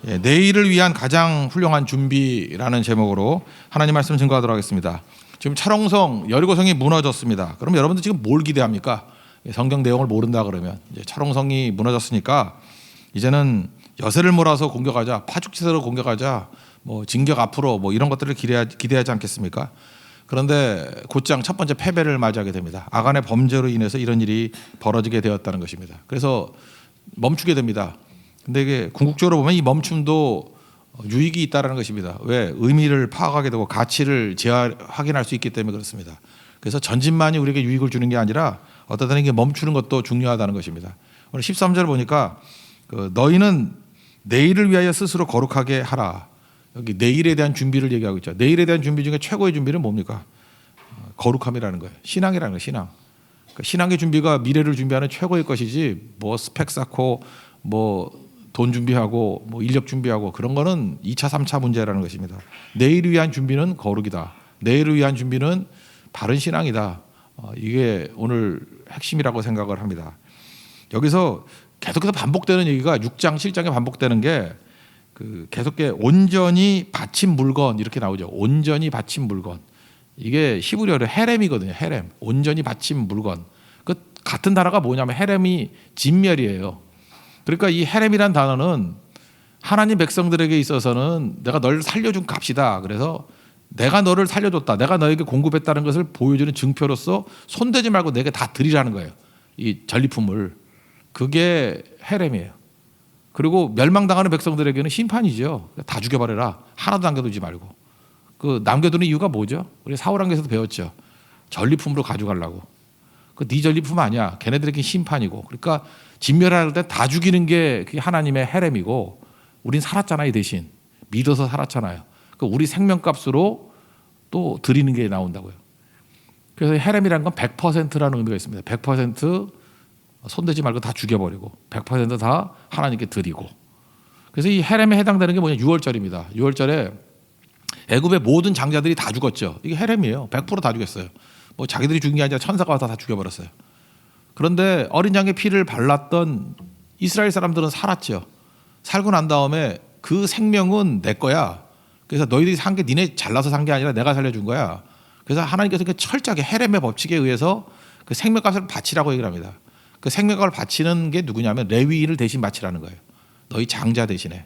내일을 위한 가장 훌륭한 준비라는 제목으로 하나님 말씀 증거하도록 하겠습니다. 지금 철옹성 여리고성이 무너졌습니다. 그럼 여러분들 지금 뭘 기대합니까? 성경 내용을 모른다 그러면 이제 철옹성이 무너졌으니까 이제는 여세를 몰아서 공격하자, 파죽지세로 공격하자, 뭐 진격 앞으로 뭐 이런 것들을 기대하지 않겠습니까? 그런데 곧장 첫 번째 패배를 맞이하게 됩니다. 아간의 범죄로 인해서 이런 일이 벌어지게 되었다는 것입니다. 그래서 멈추게 됩니다. 근데 이게 궁극적으로 보면 이 멈춤도 유익이 있다는 것입니다. 왜? 의미를 파악하게 되고 가치를 확인할 수 있기 때문에 그렇습니다. 그래서 전진만이 우리에게 유익을 주는 게 아니라 어떤 때는 이게 멈추는 것도 중요하다는 것입니다. 오늘 13절 보니까 너희는 내일을 위하여 스스로 거룩하게 하라. 여기 내일에 대한 준비를 얘기하고 있죠. 내일에 대한 준비 중에 최고의 준비는 뭡니까? 거룩함이라는 거예요. 신앙이라는 거예요. 신앙. 그러니까 신앙의 준비가 미래를 준비하는 최고의 것이지 뭐 스펙 쌓고 뭐 돈 준비하고 뭐 인력 준비하고 그런 거는 2차 3차 문제라는 것입니다. 내일을 위한 준비는 거룩이다. 내일을 위한 준비는 바른 신앙이다. 이게 오늘 핵심이라고 생각을 합니다. 여기서 계속해서 반복되는 얘기가 6장 7장에 반복되는 게 계속해 온전히 바친 물건 이렇게 나오죠. 온전히 바친 물건. 이게 히브리어로 헤렘이거든요. 헤렘. 온전히 바친 물건. 그 같은 단어가 뭐냐면 헤렘이 진멸이에요. 그러니까 이 헤렘이란 단어는 하나님 백성들에게 있어서는 내가 널 살려준 값이다. 그래서 내가 너를 살려줬다. 내가 너에게 공급했다는 것을 보여주는 증표로서 손대지 말고 내게 다 드리라는 거예요. 이 전리품을. 그게 헤렘이에요. 그리고 멸망당하는 백성들에게는 심판이죠. 다 죽여버려라. 하나도 남겨두지 말고. 그 남겨두는 이유가 뭐죠? 우리 사울왕기에서도 배웠죠. 전리품으로 가져가려고. 네 전리품 아니야. 걔네들에게 심판이고. 그러니까 진멸할 때 다 죽이는 게 그게 하나님의 헤렘이고 우린 살았잖아요. 대신 믿어서 살았잖아요. 그러니까 우리 생명값으로 또 드리는 게 나온다고요. 그래서 헤렘이라는 건 100%라는 의미가 있습니다. 100% 손대지 말고 다 죽여버리고 100% 다 하나님께 드리고. 그래서 이 헤렘에 해당되는 게 뭐냐? 6월절입니다. 6월절에 애굽의 모든 장자들이 다 죽었죠. 이게 헤렘이에요. 100% 다 죽였어요. 뭐 자기들이 죽인 게 아니라 천사가 와서 다 죽여버렸어요. 그런데 어린 양의 피를 발랐던 이스라엘 사람들은 살았죠. 살고 난 다음에 그 생명은 내 거야. 그래서 너희들이 산 게 니네 잘나서 산 게 아니라 내가 살려준 거야. 그래서 하나님께서 철저하게 헤렘의 법칙에 의해서 그 생명값을 바치라고 얘기를 합니다. 그 생명값을 바치는 게 누구냐면 레위인을 대신 바치라는 거예요. 너희 장자 대신에.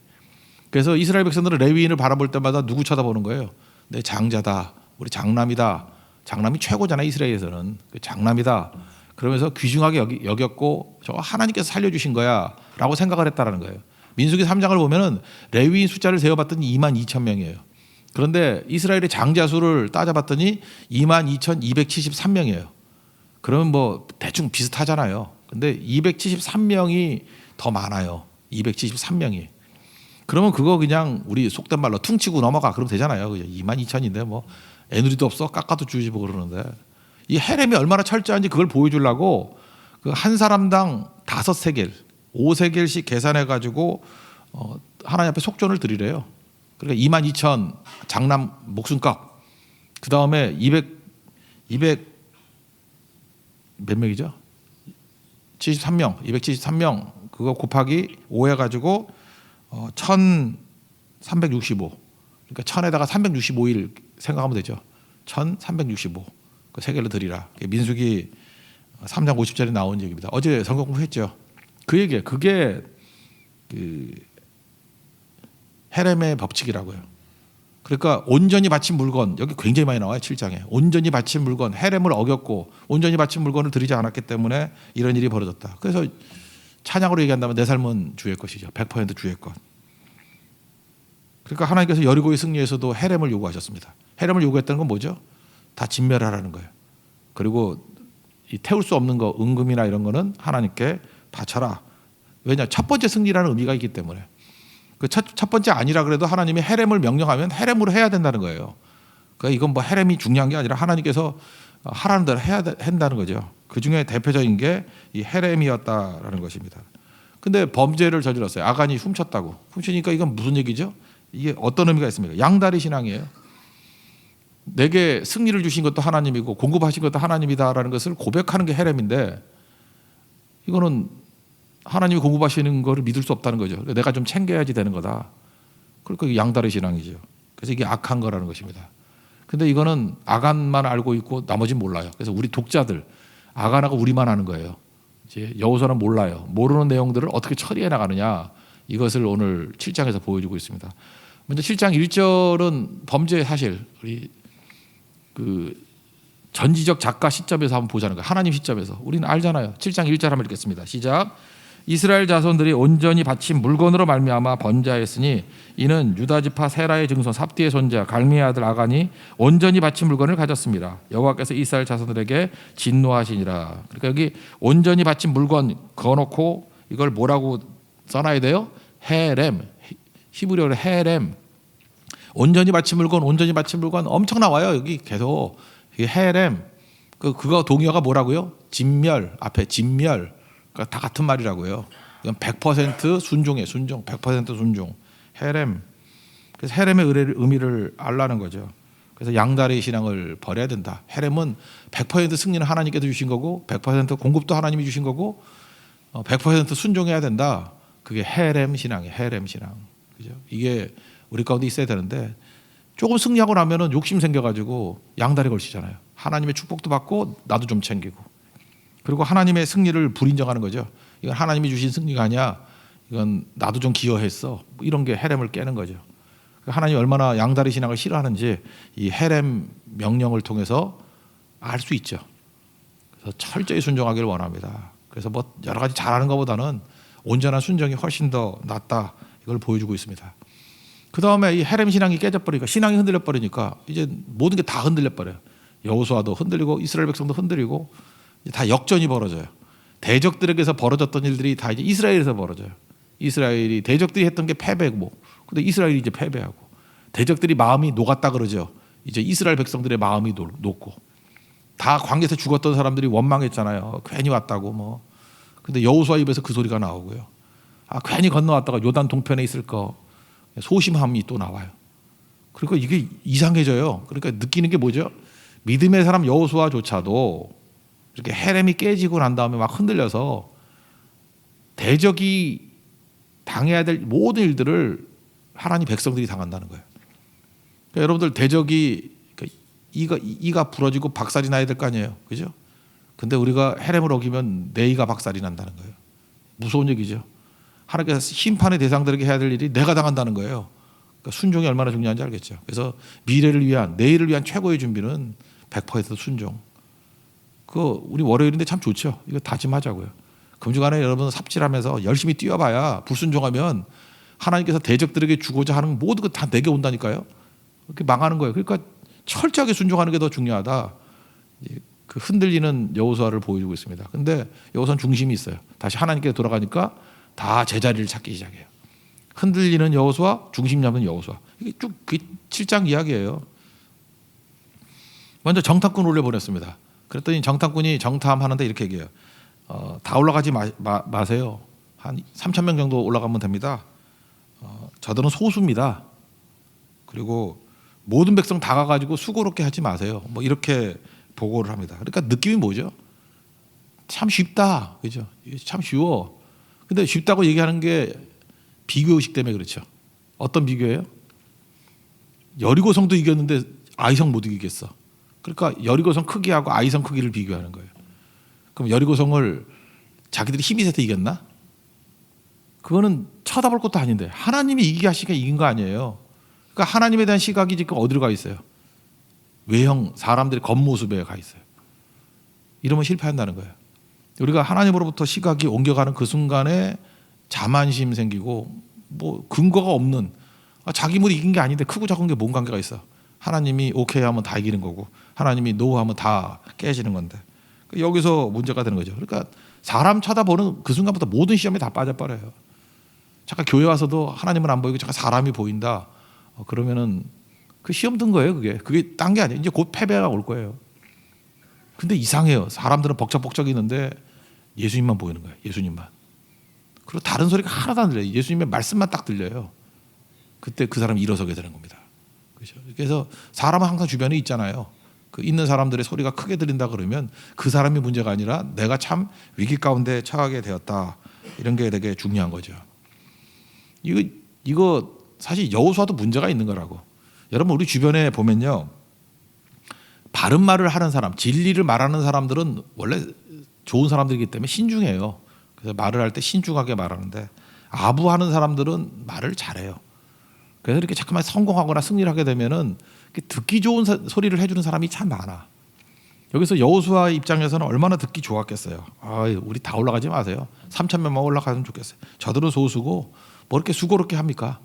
그래서 이스라엘 백성들은 레위인을 바라볼 때마다 누구 쳐다보는 거예요? 내 장자다. 우리 장남이다. 장남이 최고잖아요. 이스라엘에서는. 그 장남이다. 그러면서 귀중하게 여겼고 저 하나님께서 살려주신 거야 라고 생각을 했다는 거예요. 민수기 3장을 보면은 레위인 숫자를 세어봤더니 22,000명이에요. 그런데 이스라엘의 장자 수를 따져봤더니 22,273명이에요. 그러면 뭐 대충 비슷하잖아요. 근데 273명이 더 많아요. 273명이. 그러면 그거 그냥 우리 속된 말로 퉁치고 넘어가 그러면 되잖아요. 22,000인데 뭐 애누리도 없어 깎아도 주지 뭐 그러는데 이 헤렘이 얼마나 철저한지 그걸 보여주려고 그 한 사람당 5세겔 5세겔씩 계산해 가지고 하나님 앞에 속전을 드리래요. 그러니까 22,000 장남 목숨값. 그 다음에 200 몇 명이죠? 73명, 273명 그거 곱하기 5 해가지고 1,365. 그러니까 1,000에다가 365일 생각하면 되죠. 1,365. 그 세겔로 드리라. 민수기 3장 50절에 나온 얘기입니다. 어제 성경 공부했죠. 그 얘기예요. 그게 그 헤렘의 법칙이라고요. 그러니까 온전히 바친 물건 여기 굉장히 많이 나와요. 7장에 온전히 바친 물건 헤렘을 어겼고 온전히 바친 물건을 드리지 않았기 때문에 이런 일이 벌어졌다. 그래서 찬양으로 얘기한다면 내 삶은 주의 것이죠. 100% 주의 것. 그러니까 하나님께서 여리고의 승리에서도 헤렘을 요구하셨습니다. 헤렘을 요구했다는 건 뭐죠? 다 진멸하라는 거예요. 그리고 이 태울 수 없는 거 은금이나 이런 거는 하나님께 바쳐라. 왜냐? 첫 번째 승리라는 의미가 있기 때문에. 그 첫 번째 아니라 그래도 하나님이 헤렘을 명령하면 헤렘으로 해야 된다는 거예요. 그러니까 이건 뭐 헤렘이 중요한 게 아니라 하나님께서 하라는 대로 해야 한다는 거죠. 그 중에 대표적인 게 이 헤렘이었다라는 것입니다. 근데 범죄를 저질렀어요. 아간이 훔쳤다고. 훔치니까 이건 무슨 얘기죠? 이게 어떤 의미가 있습니까? 양다리 신앙이에요. 내게 승리를 주신 것도 하나님이고 공급하신 것도 하나님이다라는 것을 고백하는 게 헤렘인데 이거는 하나님이 공급하시는 거를 믿을 수 없다는 거죠. 내가 좀 챙겨야지 되는 거다. 그러니까 이게 양다리 신앙이죠. 그래서 이게 악한 거라는 것입니다. 근데 이거는 아간만 알고 있고 나머지는 몰라요. 그래서 우리 독자들 아간하고 우리만 아는 거예요. 이제 여호수아는 몰라요. 모르는 내용들을 어떻게 처리해 나가느냐, 이것을 오늘 7장에서 보여주고 있습니다. 먼저 7장 1절은 범죄의 사실, 우리 그 전지적 작가 시점에서 한번 보자는 거예요. 하나님 시점에서. 우리는 알잖아요. 7장 1절 한번 읽겠습니다. 시작. 이스라엘 자손들이 온전히 바친 물건으로 말미암아 번제하였으니 이는 유다 지파 세라의 증손 삽디의 손자 갈미의 아들 아간이 온전히 바친 물건을 가졌습니다. 여호와께서 이스라엘 자손들에게 진노하시니라. 그러니까 여기 온전히 바친 물건 그어놓고 이걸 뭐라고 써놔야 돼요? 헤렘, 히브리어로 헤렘. 온전히 바친 물건, 온전히 바친 물건 엄청 나와요. 여기 계속 헤렘. 그거 동의어가 뭐라고요? 진멸, 앞에 진멸. 그러니까 다 같은 말이라고요. 이건 100% 순종이에요. 순종, 100% 순종. 헤렘. 그래서 헤렘의 의미를 알라는 거죠. 그래서 양다리 신앙을 버려야 된다. 헤렘은 100% 승리는 하나님께서 주신 거고, 100% 공급도 하나님이 주신 거고, 100% 순종해야 된다. 그게 헤렘 신앙이에요. 헤렘 신앙. 그죠? 이게 우리 가운데 있어야 되는데, 조금 승리하고 나면은 욕심 생겨가지고 양다리 걸치잖아요. 하나님의 축복도 받고 나도 좀 챙기고. 그리고 하나님의 승리를 불인정하는 거죠. 이건 하나님이 주신 승리가 아니야. 이건 나도 좀 기여했어. 이런 게 헤렘을 깨는 거죠. 하나님이 얼마나 양다리 신앙을 싫어하는지 이 헤렘 명령을 통해서 알 수 있죠. 그래서 철저히 순종하기를 원합니다. 그래서 뭐 여러 가지 잘하는 것보다는 온전한 순종이 훨씬 더 낫다. 이걸 보여주고 있습니다. 그 다음에 이 헤렘 신앙이 깨져버리니까, 신앙이 흔들려버리니까 이제 모든 게 다 흔들려버려요. 여호수아도 흔들리고 이스라엘 백성도 흔들리고 다 역전이 벌어져요. 대적들에게서 벌어졌던 일들이 다 이제 이스라엘에서 벌어져요. 이스라엘이 대적들이 했던 게 패배고, 근데 이스라엘이 이제 패배하고, 대적들이 마음이 녹았다 그러죠. 이제 이스라엘 백성들의 마음이 녹고, 다 광야에서 죽었던 사람들이 원망했잖아요. 괜히 왔다고 뭐. 근데 여호수아 입에서 그 소리가 나오고요. 아, 괜히 건너왔다가 요단 동편에 있을 거 소심함이 또 나와요. 그러니까 이게 이상해져요. 그러니까 느끼는 게 뭐죠? 믿음의 사람 여호수아조차도 이렇게 헤렘이 깨지고 난 다음에 막 흔들려서 대적이 당해야 될 모든 일들을 하나님 백성들이 당한다는 거예요. 그러니까 여러분들 대적이 이가 부러지고 박살이 나야 될 거 아니에요, 그죠? 근데 우리가 헤렘을 어기면 내 이가 박살이 난다는 거예요. 무서운 얘기죠. 하나님께서 심판의 대상들에게 해야 될 일이 내가 당한다는 거예요. 그러니까 순종이 얼마나 중요한지 알겠죠. 그래서 미래를 위한, 내일을 위한 최고의 준비는 100% 순종. 우리 월요일인데 참 좋죠. 이거 다짐하자고요. 금주간에 여러분 삽질하면서 열심히 뛰어봐야, 불순종하면 하나님께서 대적들에게 주고자 하는 모든 것 다 내게 온다니까요. 그렇게 망하는 거예요. 그러니까 철저하게 순종하는 게 더 중요하다. 그 흔들리는 여호수아를 보여주고 있습니다. 근데 여호수아는 중심이 있어요. 다시 하나님께 돌아가니까 다 제자리를 찾기 시작해요. 흔들리는 여호수아, 중심 잡는 여호수아. 이게 쭉 7장 이야기예요. 먼저 정탐꾼 올려보냈습니다. 그랬더니 정탐꾼이 정탐하는데 이렇게 얘기해요. 다 올라가지 마세요. 한 3,000명 정도 올라가면 됩니다. 저들은 소수입니다. 그리고 모든 백성 다 가가지고 수고롭게 하지 마세요. 뭐 이렇게 보고를 합니다. 그러니까 느낌이 뭐죠? 참 쉽다, 그죠? 참 쉬워. 근데 쉽다고 얘기하는 게 비교의식 때문에 그렇죠. 어떤 비교예요? 여리고성도 이겼는데 아이성 못 이기겠어. 그러니까 여리고성 크기하고 아이성 크기를 비교하는 거예요. 그럼 여리고성을 자기들이 힘이 세서 이겼나? 그거는 쳐다볼 것도 아닌데 하나님이 이기게 하시니까 이긴 거 아니에요. 그러니까 하나님에 대한 시각이 지금 어디로 가 있어요? 외형, 사람들의 겉모습에 가 있어요. 이러면 실패한다는 거예요. 우리가 하나님으로부터 시각이 옮겨가는 그 순간에 자만심 생기고 뭐 근거가 없는, 자기 물이 이긴 게 아닌데 크고 작은 게 뭔 관계가 있어. 하나님이 오케이 하면 다 이기는 거고 하나님이 노 하면 다 깨지는 건데, 여기서 문제가 되는 거죠. 그러니까 사람 쳐다보는 그 순간부터 모든 시험에 다 빠져버려요. 잠깐 교회 와서도 하나님은 안 보이고 잠깐 사람이 보인다. 그러면은 그 시험 든 거예요. 그게 딴 게 아니에요. 이제 곧 패배가 올 거예요. 근데 이상해요. 사람들은 벅적벅적 있는데 예수님만 보이는 거예요. 예수님만. 그리고 다른 소리가 하나도 안 들려요. 예수님의 말씀만 딱 들려요. 그때 그 사람이 일어서게 되는 겁니다. 그렇죠? 그래서 사람은 항상 주변에 있잖아요. 그 있는 사람들의 소리가 크게 들린다 그러면 그 사람이 문제가 아니라 내가 참 위기 가운데 처하게 되었다. 이런 게 되게 중요한 거죠. 이거 사실 여호수아도 문제가 있는 거라고. 여러분 우리 주변에 보면요, 바른 말을 하는 사람, 진리를 말하는 사람들은 원래 좋은 사람들이기 때문에 신중해요. 그래서 말을 할 때 신중하게 말하는데, 아부하는 사람들은 말을 잘해요. 그래서 이렇게 자꾸만 성공하거나 승리를 하게 되면은 듣기 좋은 소리를 해주는 사람이 참 많아. 여기서 여호수아 입장에서는 얼마나 듣기 좋았겠어요. 우리 다 올라가지 마세요. 3,000명만 올라가면 좋겠어요. 저들은 소수고 뭐 이렇게 수고롭게 합니까?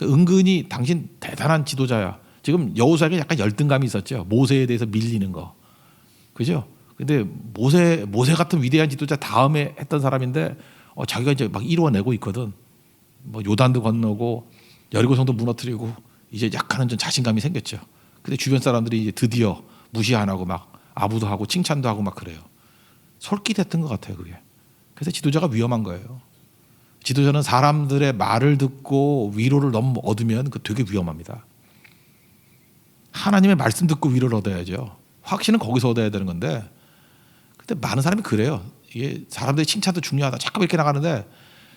은근히 당신 대단한 지도자야. 지금 여호수아에게 약간 열등감이 있었죠. 모세에 대해서 밀리는 거, 그죠? 근데 모세 같은 위대한 지도자 다음에 했던 사람인데 자기가 이제 막 이루어내고 있거든. 뭐 요단도 건너고 여리고성도 무너뜨리고 이제 약간은 좀 자신감이 생겼죠. 근데 주변 사람들이 이제 드디어 무시 안 하고 막 아부도 하고 칭찬도 하고 막 그래요. 솔깃했던 것 같아요, 그게. 그래서 지도자가 위험한 거예요. 지도자는 사람들의 말을 듣고 위로를 너무 얻으면 그 되게 위험합니다. 하나님의 말씀 듣고 위로를 얻어야죠. 확신은 거기서 얻어야 되는 건데, 근데 많은 사람이 그래요. 이게 사람들의 칭찬도 중요하다. 자꾸 이렇게 나가는데,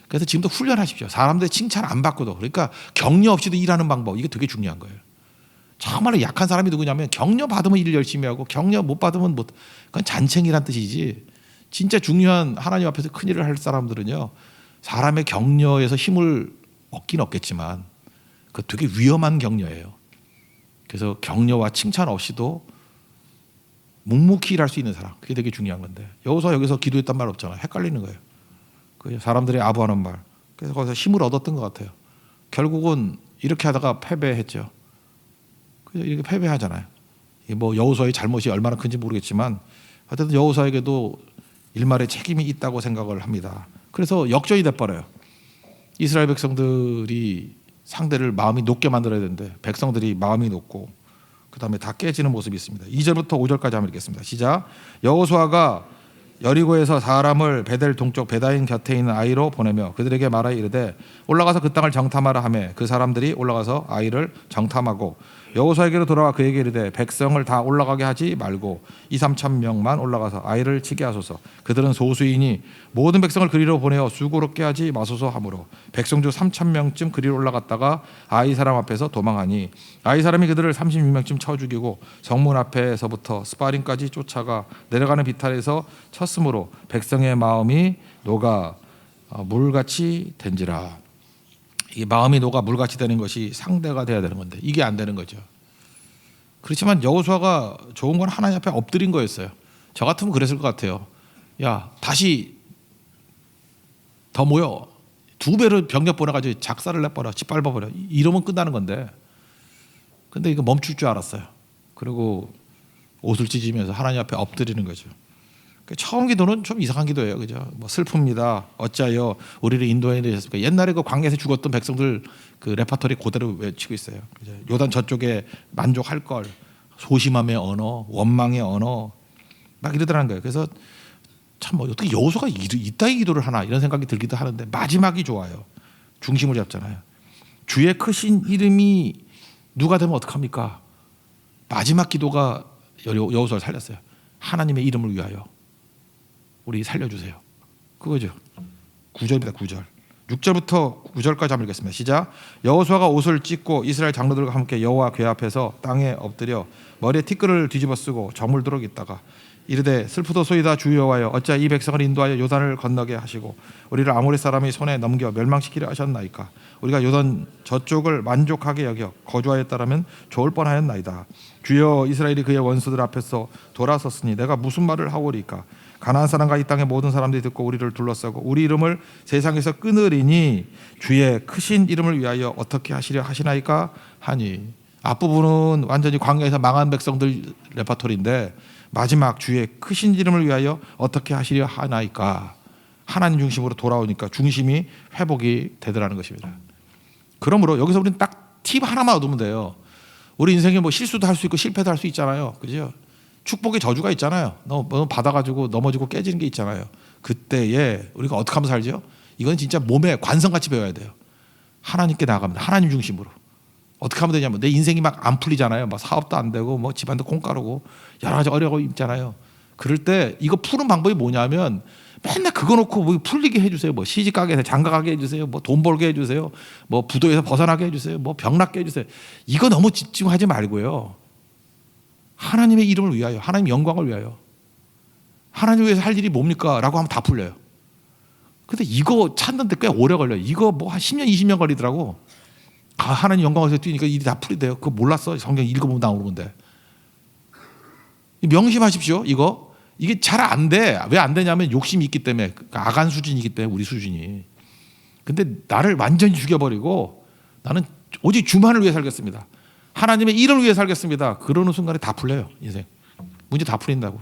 그래서 지금도 훈련하십시오. 사람들의 칭찬 안 받고도, 그러니까 격려 없이도 일하는 방법, 이게 되게 중요한 거예요. 정말로 약한 사람이 누구냐면 격려 받으면 일을 열심히 하고 격려 못 받으면 못. 그건 잔챙이란 뜻이지. 진짜 중요한 하나님 앞에서 큰 일을 할 사람들은요, 사람의 격려에서 힘을 얻긴 얻겠지만 그 되게 위험한 격려예요. 그래서 격려와 칭찬 없이도 묵묵히 일할 수 있는 사람, 그게 되게 중요한 건데, 여기서 기도했단 말 없잖아요. 헷갈리는 거예요. 그 사람들이 아부하는 말. 그래서 거기서 힘을 얻었던 것 같아요. 결국은 이렇게 하다가 패배했죠. 그래서 이렇게 패배하잖아요. 뭐 여호수아의 잘못이 얼마나 큰지 모르겠지만 하여튼 여호수아에게도 일말의 책임이 있다고 생각을 합니다. 그래서 역전이 돼버려요. 이스라엘 백성들이 상대를 마음이 높게 만들어야 되는데 백성들이 마음이 높고 그 다음에 다 깨지는 모습이 있습니다. 2절부터 5절까지 한번 읽겠습니다. 시작. 여호수아가 여리고에서 사람을 베델 동쪽 베다인 곁에 있는 아이로 보내며 그들에게 말하여 이르되 올라가서 그 땅을 정탐하라 하매 그 사람들이 올라가서 아이를 정탐하고 여호수아에게로 돌아와 그에게 이르되 백성을 다 올라가게 하지 말고 2-3천 명만 올라가서 아이를 치게 하소서. 그들은 소수이니 모든 백성을 그리로 보내어 수고롭게 하지 마소서 하므로 백성 중 3,000명쯤 그리로 올라갔다가 아이 사람 앞에서 도망하니 아이 사람이 그들을 36명쯤 쳐 죽이고 성문 앞에서부터 스파림까지 쫓아가 내려가는 비탈에서 쳤으므로 백성의 마음이 녹아 물같이 된지라. 이 마음이 녹아 물같이 되는 것이 상대가 돼야 되는 건데 이게 안 되는 거죠. 그렇지만 여호수아가 좋은 건 하나님 앞에 엎드린 거였어요. 저 같으면 그랬을 것 같아요. 야, 다시 더 모여. 2배로 병력 보내가지고 작사를 내버려, 짓밟아버려. 이러면 끝나는 건데. 근데 이거 멈출 줄 알았어요. 그리고 옷을 찢으면서 하나님 앞에 엎드리는 거죠. 처음 기도는 좀 이상한 기도예요, 그죠? 뭐 슬픕니다. 어찌하여 우리를 인도해 내셨습니까? 옛날에 그 광야에서 죽었던 백성들 그 레파토리 그대로 외치고 있어요. 그죠? 요단 저쪽에 만족할 걸, 소심함의 언어, 원망의 언어, 막 이러더라는 거예요. 그래서 참 뭐 어떻게 여호수아가 이따위 기도를 하나 이런 생각이 들기도 하는데 마지막이 좋아요. 중심을 잡잖아요. 주의 크신 이름이 누가 되면 어떡합니까? 마지막 기도가 여호수아를 살렸어요. 하나님의 이름을 위하여 우리 살려주세요. 그거죠. 9절입니다. 9절. 6절부터 9절까지 한번 읽겠습니다. 시작. 여호수아가 옷을 찢고 이스라엘 장로들과 함께 여호와 궤 앞에서 땅에 엎드려 머리에 티끌을 뒤집어 쓰고 저물도록 있다가 이르되 슬프도소이다 주 여호와여 어찌 이 백성을 인도하여 요단을 건너게 하시고 우리를 아모리 사람의 손에 넘겨 멸망시키려 하셨나이까. 우리가 요단 저쪽을 만족하게 여겨 거주하였다라면 좋을 뻔하였나이다. 주여 이스라엘이 그의 원수들 앞에서 돌아섰으니 내가 무슨 말을 하오리까. 가나안 사람과 이 땅의 모든 사람들이 듣고 우리를 둘러싸고 우리 이름을 세상에서 끊으리니 주의 크신 이름을 위하여 어떻게 하시려 하시나이까 하니. 앞부분은 완전히 광야에서 망한 백성들 레파토리인데 마지막 주의 크신 이름을 위하여 어떻게 하시려 하나이까. 하나님 중심으로 돌아오니까 중심이 회복이 되더라는 것입니다. 그러므로 여기서 우리는 딱 팁 하나만 얻으면 돼요. 우리 인생에 뭐 실수도 할 수 있고 실패도 할 수 있잖아요. 그죠? 축복의 저주가 있잖아요. 너무 받아가지고 넘어지고 깨지는 게 있잖아요. 그때에 우리가 어떻게 하면 살죠? 이건 진짜 몸에 관성같이 배워야 돼요. 하나님께 나아갑니다. 하나님 중심으로. 어떻게 하면 되냐면 내 인생이 막 안 풀리잖아요. 막 사업도 안 되고 뭐 집안도 콩가루고 여러 가지 어려움이 있잖아요. 그럴 때 이거 푸는 방법이 뭐냐면 맨날 그거 놓고 뭐 풀리게 해주세요. 뭐 시집 가게 해서 장가 가게 해주세요. 뭐 돈 벌게 해주세요. 뭐 부도에서 벗어나게 해주세요. 뭐 병 낫게 해주세요. 이거 너무 집중하지 말고요. 하나님의 이름을 위하여, 하나님 영광을 위하여, 하나님 위해서 할 일이 뭡니까? 라고 하면 다 풀려요. 근데 이거 찾는데 꽤 오래 걸려요. 이거 뭐 한 10년, 20년 걸리더라고. 하나님 영광을 위해서 뛰니까 일이 다 풀리대요. 그거 몰랐어. 성경 읽어보면 나오는 건데. 명심하십시오. 이게 잘 안 돼. 왜 안 되냐면 욕심이 있기 때문에, 아간 수준이기 때문에, 우리 수준이. 근데 나를 완전히 죽여버리고 나는 오직 주만을 위해 살겠습니다. 하나님의 일을 위해 살겠습니다. 그러는 순간에 다 풀려요. 인생. 문제 다 풀린다고.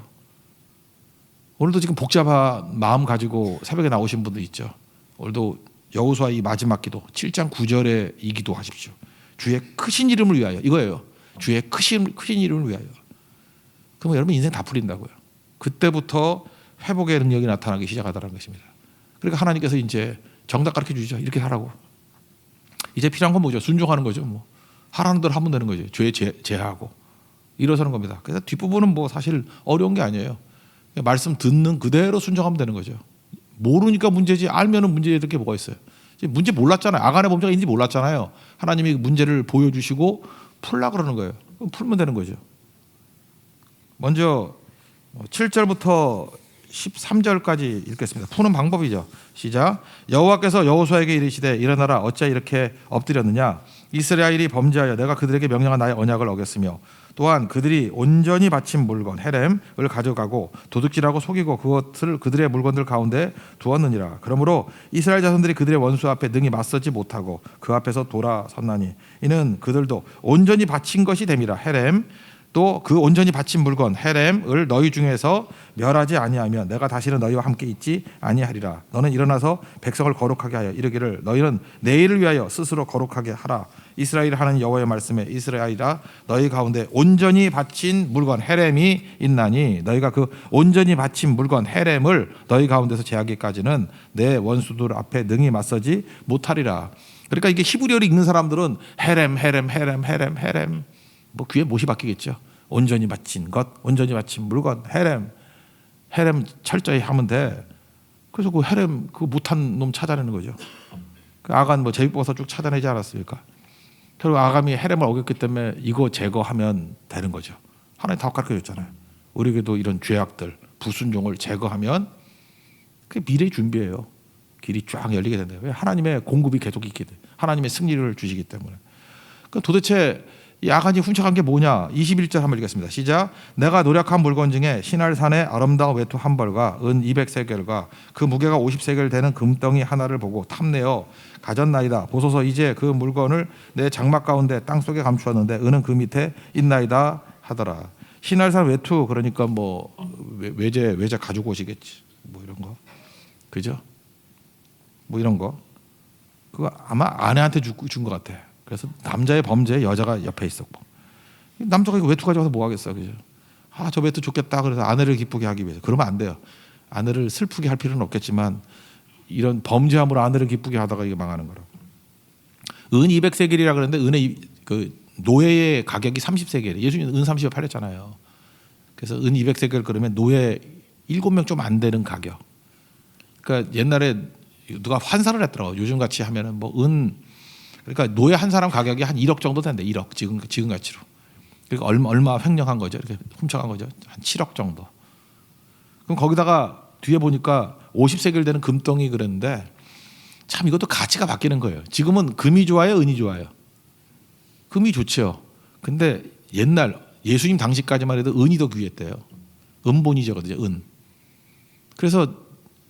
오늘도 지금 복잡한 마음 가지고 새벽에 나오신 분도 있죠. 오늘도 여호수아 이 마지막 기도 7장 9절에 이 기도 하십시오. 주의 크신 이름을 위하여. 이거예요. 주의 크신 이름을 위하여. 그러면 여러분 인생 다 풀린다고요. 그때부터 회복의 능력이 나타나기 시작하더라는 것입니다. 그러니까 하나님께서 이제 정답 가르쳐 주시죠. 이렇게 하라고. 이제 필요한 건 뭐죠? 순종하는 거죠. 뭐 하라는 대로 하면 되는 거죠. 죄 제하고 일어서는 겁니다. 그래서 뒷부분은 뭐 사실 어려운 게 아니에요. 말씀 듣는 그대로 순종하면 되는 거죠. 모르니까 문제지, 알면은 문제 될 게 뭐가 있어요. 문제 몰랐잖아요. 아간의 범죄가 있는지 몰랐잖아요. 하나님이 문제를 보여주시고 풀라 그러는 거예요. 그럼 풀면 되는 거죠. 먼저 7절부터 13절까지 읽겠습니다. 푸는 방법이죠. 시작. 여호와께서 여호수아에게 이르시되 일어나라 어찌 이렇게 엎드렸느냐. 이스라엘이 범죄하여 내가 그들에게 명령한 나의 언약을 어겼으며 또한 그들이 온전히 바친 물건 헤렘을 가져가고 도둑질하고 속이고 그것을 그들의 물건들 가운데 두었느니라. 그러므로 이스라엘 자손들이 그들의 원수 앞에 능히 맞서지 못하고 그 앞에서 돌아섰나니 이는 그들도 온전히 바친 것이 됨이라. 헤렘 또 그 온전히 바친 물건 헤렘을 너희 중에서 멸하지 아니하면 내가 다시는 너희와 함께 있지 아니하리라. 너는 일어나서 백성을 거룩하게 하여 이르기를 너희는 내일을 위하여 스스로 거룩하게 하라. 이스라엘 하는 여호와의 말씀에 이스라엘아 너희 가운데 온전히 바친 물건 헤렘이 있나니 너희가 그 온전히 바친 물건 헤렘을 너희 가운데서 제하기까지는 내 원수들 앞에 능히 맞서지 못하리라. 그러니까 이게 히브리어를 읽는 사람들은 헤렘 뭐 귀에 못이 박히겠죠. 온전히 바친 것, 온전히 바친 물건, 헤렘 철저히 하면 돼. 그래서 그 헤렘 그 못한 놈 찾아내는 거죠. 그 아간 뭐 제비뽑아서 쭉 찾아내지 않았습니까? 결국 아감이 헤렘을 어겼기 때문에 이거 제거하면 되는 거죠. 하나님 다 가르쳐줬잖아요. 우리에게도 이런 죄악들, 불순종을 제거하면 그게 미래의 준비예요. 길이 쫙 열리게 된대요. 왜? 하나님의 공급이 계속 있기 때문에, 하나님의 승리를 주시기 때문에. 그러니까 도대체 이 아간이 훔쳐간 게 뭐냐? 21절 한번 읽겠습니다. 시작. 내가 노력한 물건 중에 시날산의 아름다운 외투 한 벌과 은 200세겔과 그 무게가 50세겔 되는 금덩이 하나를 보고 탐내어 가졌나이다. 보소서 이제 그 물건을 내 장막 가운데 땅속에 감추었는데 은은 그 밑에 있나이다 하더라. 시날산 외투 그러니까 뭐 외제 가지고 오시겠지. 뭐 이런 거. 그죠? 뭐 이런 거. 그거 아마 아내한테 준 것 같아. 그래서 남자의 범죄에 여자가 옆에 있었고 남자가 이거 외투 가져와서 뭐 하겠어, 그죠? 저 외투 좋겠다. 그래서 아내를 기쁘게 하기 위해서 그러면 안 돼요. 아내를 슬프게 할 필요는 없겠지만 이런 범죄함으로 아내를 기쁘게 하다가 이게 망하는 거라고. 은 200세겔이라 그러는데 은의 그 노예의 가격이 30세겔. 예수님은 은 30에 팔렸잖아요. 그래서 은 200세겔 그러면 노예 7명 좀 안 되는 가격. 그러니까 옛날에 누가 환산을 했더라고. 요즘 같이 하면은 뭐 그러니까 노예 한 사람 가격이 한 1억 정도 된대. 1억 지금 가치로. 그러니까 얼마 횡령한 거죠. 이렇게 훔쳐간 거죠. 한 7억 정도. 그럼 거기다가 뒤에 보니까 50세겔 되는 금덩이 그랬는데 참 이것도 가치가 바뀌는 거예요. 지금은 금이 좋아요, 은이 좋아요? 금이 좋죠. 근데 옛날 예수님 당시까지만 해도 은이 더 귀했대요. 은본이죠거든요. 은. 그래서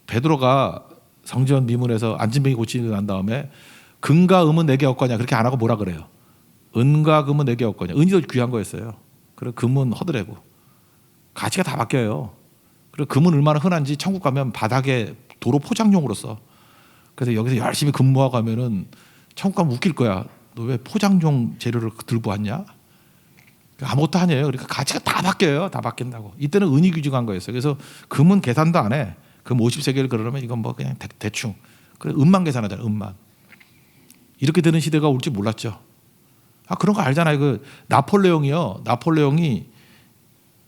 베드로가 성전 미문에서 안진뱅이 고치고 난 다음에 금과 금은 내게 없거냐 그렇게 안 하고 뭐라 그래요? 은과 금은 내게 없거냐. 은이 더 귀한 거였어요. 그리고 금은 허드레고 가치가 다 바뀌어요. 그리고 금은 얼마나 흔한지 천국 가면 바닥에 도로 포장용으로 써. 그래서 여기서 열심히 근무하고 가면은 천국 가면 웃길 거야. 너 왜 포장용 재료를 들고 왔냐? 아무것도 아니에요. 그러니까 가치가 다 바뀌어요. 다 바뀐다고. 이때는 은이 귀중한 거였어요. 그래서 금은 계산도 안 해. 금 50세겔 그러면 이건 뭐 그냥 대충. 그래 은만 계산하잖아요. 은만. 이렇게 되는 시대가 올 줄 몰랐죠. 그런 거 알잖아요. 그 나폴레옹이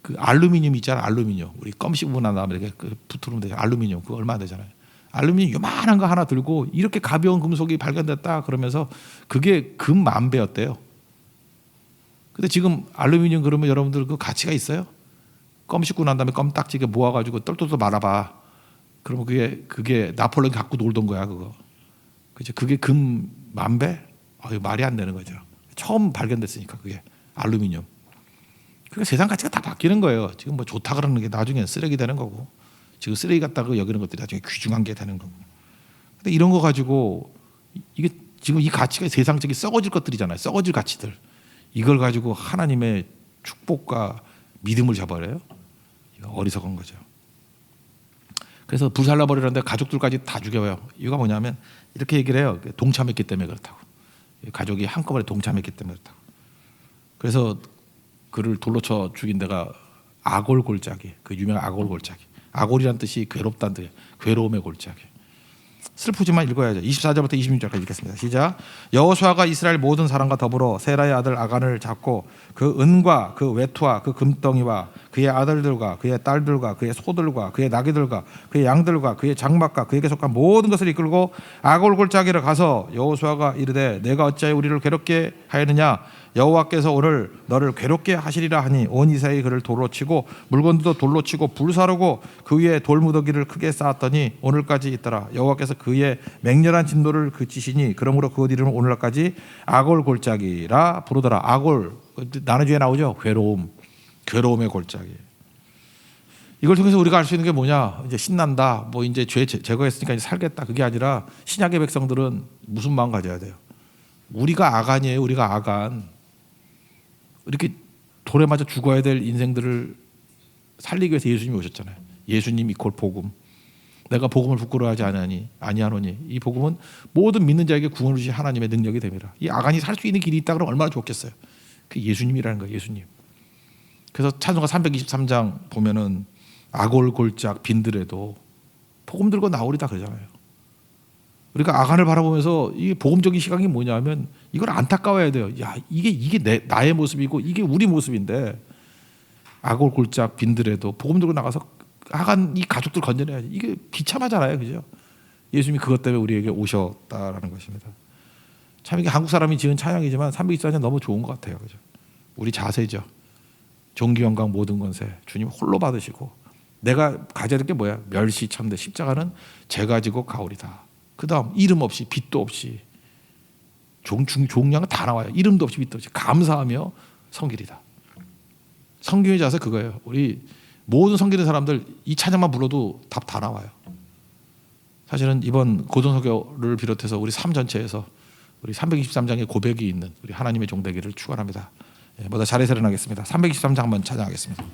그 알루미늄 있잖아. 알루미늄. 우리 껌 씹으면 난 다음에 이렇게 붙으면 되죠. 알루미늄. 그거 얼마 안 되잖아요. 알루미늄 요만한 거 하나 들고 이렇게 가벼운 금속이 발견됐다 그러면서 그게 금 10,000배였대요. 근데 지금 알루미늄 그러면 여러분들 그 가치가 있어요? 껌 씹고 난 다음에 껌딱지게 모아가지고 똘똘똘 말아봐. 그러면 그게 나폴레옹이 갖고 놀던 거야 그거. 그죠? 그게 금 10,000배? 말이 안 되는 거죠. 처음 발견됐으니까 그게 알루미늄. 그러니까 세상 가치가 다 바뀌는 거예요. 지금 뭐 좋다 그러는 게 나중에 쓰레기 되는 거고, 지금 쓰레기 같다고 여기는 것들이 나중에 귀중한 게 되는 거고. 근데 이런 거 가지고 이게 지금 이 가치가 세상적인 썩어질 것들이잖아요. 썩어질 가치들. 이걸 가지고 하나님의 축복과 믿음을 저버려요. 이거 어리석은 거죠. 그래서 불살라버리는데 가족들까지 다 죽여요. 이유가 뭐냐면 이렇게 얘기를 해요. 동참했기 때문에 그렇다고. 가족이 한꺼번에 동참했기 때문에 그렇다고. 그래서 그를 돌로 쳐 죽인 데가 아골 골짜기. 그 유명한 아골 골짜기. 아골이란 뜻이 괴롭다는 뜻이에요. 괴로움의 골짜기. 슬프지만 읽어야죠. 24절부터 26절까지 읽겠습니다. 시작. 여호수아가 이스라엘 모든 사람과 더불어 세라의 아들 아간을 잡고 그 은과 그 외투와 그 금덩이와 그의 아들들과 그의 딸들과 그의 소들과 그의 나귀들과 그의 양들과 그의 장막과 그에게 속한 모든 것을 이끌고 아골 골짜기를 가서 여호수아가 이르되 내가 어찌하여 우리를 괴롭게 하였느냐 여호와께서 오늘 너를 괴롭게 하시리라 하니 온 이스라엘이 그를 돌로 치고 물건도 돌로 치고 불사르고 그 위에 돌무더기를 크게 쌓았더니 오늘까지 있더라. 여호와께서 그의 맹렬한 진노를 그치시니 그러므로 그 이름을 오늘날까지 아골 골짜기라 부르더라. 아골 나누주에 나오죠. 괴로움의 골짜기. 이걸 통해서 우리가 알 수 있는 게 뭐냐? 이제 신난다. 뭐 이제 죄 제거했으니까 이제 살겠다. 그게 아니라 신약의 백성들은 무슨 마음 가져야 돼요? 우리가 아간이에요. 우리가 아간. 이렇게 돌에 맞아 죽어야 될 인생들을 살리기 위해서 예수님이 오셨잖아요. 예수님 이퀄 복음. 내가 복음을 부끄러워하지 아니하노니 이 복음은 모든 믿는 자에게 구원을 주신 하나님의 능력이 됩니다. 이 아간이 살 수 있는 길이 있다 그러면 얼마나 좋겠어요. 그 예수님이라는 거예요. 예수님. 그래서 찬송가 323장 보면은 아골 골짝 빈들에도 복음 들고 나오리다 그러잖아요. 우리가 아간을 바라보면서 이 복음적인 시각이 뭐냐면 이걸 안타까워야 돼요. 야 이게 나의 모습이고 이게 우리 모습인데 아골 골짝 빈들에도 복음 들고 나가서 아간 이 가족들 건져내야지. 이게 비참하잖아요, 그죠? 예수님이 그것 때문에 우리에게 오셨다라는 것입니다. 참 이게 한국 사람이 지은 찬양이지만 324년 너무 좋은 것 같아요, 그죠? 우리 자세죠. 존귀 영광 모든 권세 주님 홀로 받으시고 내가 가져야 될 게 뭐야? 멸시 참대 십자가는 제가 지고 가오리다. 그 다음 이름 없이 빛도 없이 종량은 다 나와요. 이름도 없이 빛도 없이 감사하며 섬기리다. 성경의 자세 그거예요. 우리 모든 섬기는 사람들 이 찬양만 불러도 답 다 나와요. 사실은 이번 고전서교를 비롯해서 우리 삶 전체에서 우리 323장의 고백이 있는 우리 하나님의 종되기를 축원합니다. 모두 자리에서 일어나겠습니다. 323장 한번 찬양하겠습니다.